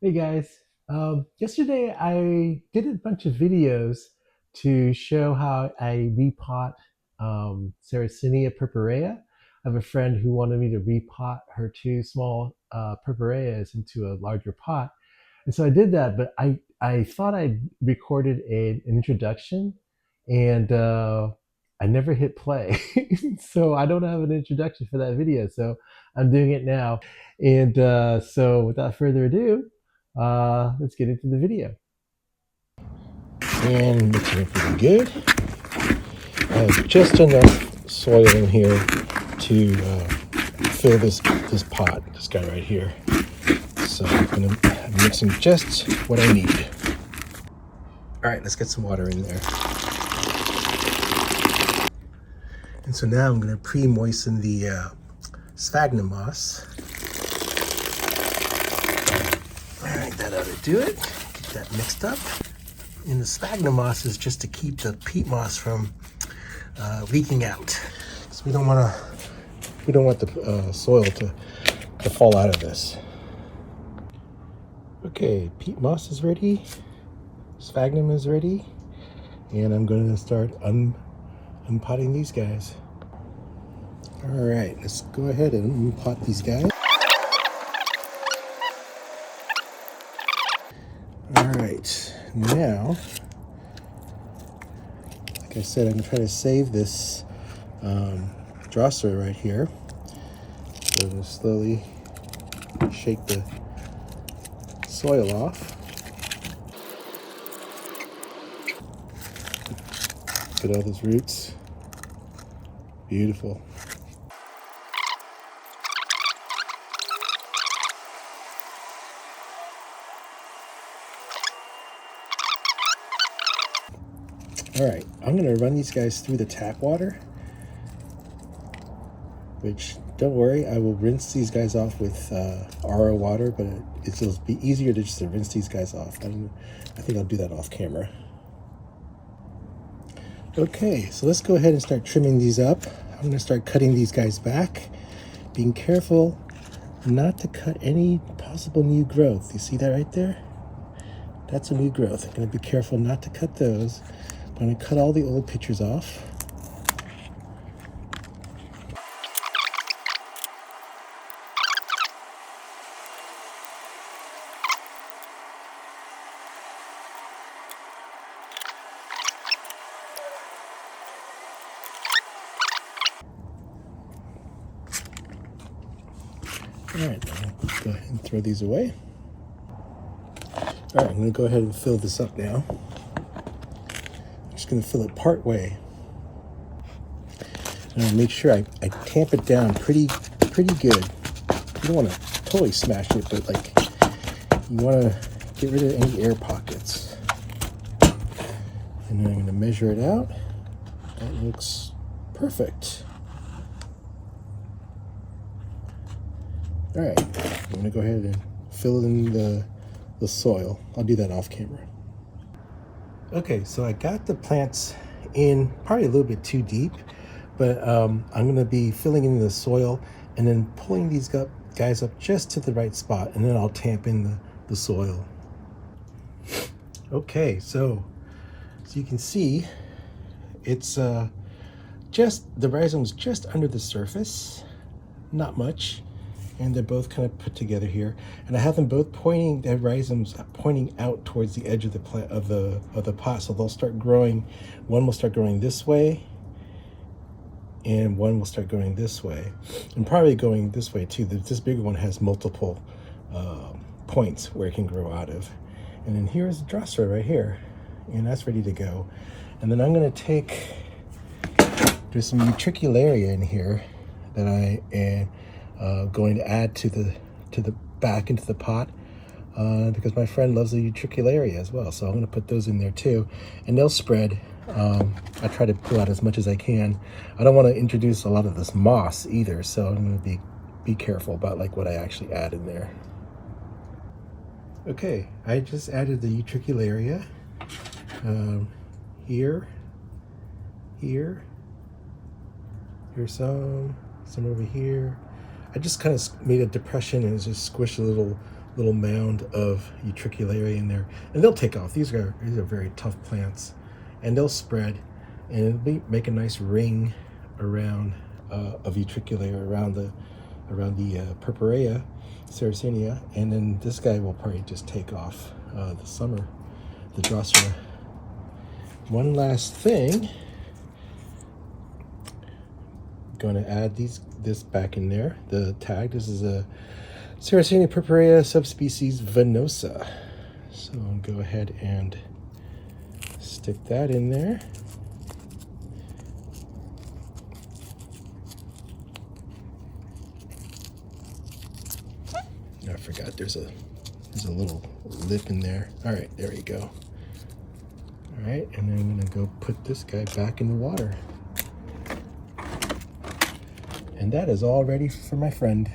Hey guys, yesterday I did a bunch of videos to show how I repot Sarracenia purpurea. I have a friend who wanted me to repot her two small purpureas into a larger pot. And so I did that, but I thought I recorded an introduction and I never hit play. So I don't have an introduction for that video. So I'm doing it now. And so without further ado, let's get into the video. And looking pretty good. I have just enough soil in here to fill this pot, this guy right here. So I'm mixing just what I need. All right, let's get some water in there. And so now I'm going to pre-moisten the sphagnum moss. All right, that ought to do it. Get that mixed up. And the sphagnum moss is just to keep the peat moss from leaking out. So we don't want the soil to fall out of this. Okay, peat moss is ready, sphagnum is ready, and I'm going to start unpotting these guys. All right, let's go ahead and unpot these guys. All right, now, like I said, I'm going to try to save this Drosera right here. So I'm going to slowly shake the soil off. Look at all those roots. Beautiful. All right, I'm gonna run these guys through the tap water, which, don't worry, I will rinse these guys off with RO water, but it'll be easier to just rinse these guys off. I think I'll do that off camera. Okay, so let's go ahead and start trimming these up. I'm gonna start cutting these guys back, being careful not to cut any possible new growth. You see that right there? That's a new growth. I'm gonna be careful not to cut those. I'm gonna cut all the old pictures off. All right, go ahead and throw these away. All right, I'm gonna go ahead and fill this up now. I'm just gonna fill it part way. And I'll make sure I tamp it down pretty good. You don't wanna totally smash it, but like, you wanna get rid of any air pockets. And then I'm gonna measure it out. That looks perfect. All right, I'm gonna go ahead and fill in the soil. I'll do that off camera. Okay, so I got the plants in probably a little bit too deep, but I'm gonna be filling in the soil and then pulling these guys up just to the right spot, and then I'll tamp in the soil. Okay, so you can see it's just the rhizomes just under the surface, not much. And they're both kind of put together here, and I have them both pointing, their rhizomes pointing out towards the edge of the plant of the pot. So they'll start growing. One will start growing this way, and one will start going this way, and probably going this way too. This bigger one has multiple points where it can grow out of. And then here's Drosera right here, and that's ready to go. And then I'm going to there's some Utricularia in here that I am going to add to the back into the pot because my friend loves the Utricularia as well. So I'm going to put those in there too, and they'll spread. I try to pull out as much as I can. I don't want to introduce a lot of this moss either, so I'm going to be careful about like what I actually add in there. Okay, I just added the Utricularia here, here's some over here. I just kind of made a depression and just squished a little little mound of Utricularia in there, and they'll take off. These are very tough plants, and they'll spread, and it'll make a nice ring around of Utricularia around the purpurea, Sarracenia, and then this guy will probably just take off this summer, the Drosera. One last thing, I'm going to add this back in there. The tag. This is a Sarracenia purpurea subspecies venosa. So I'll go ahead and stick that in there. I forgot there's a little lip in there. All right, there you go. All right, and then I'm gonna go put this guy back in the water. And that is all ready for my friend.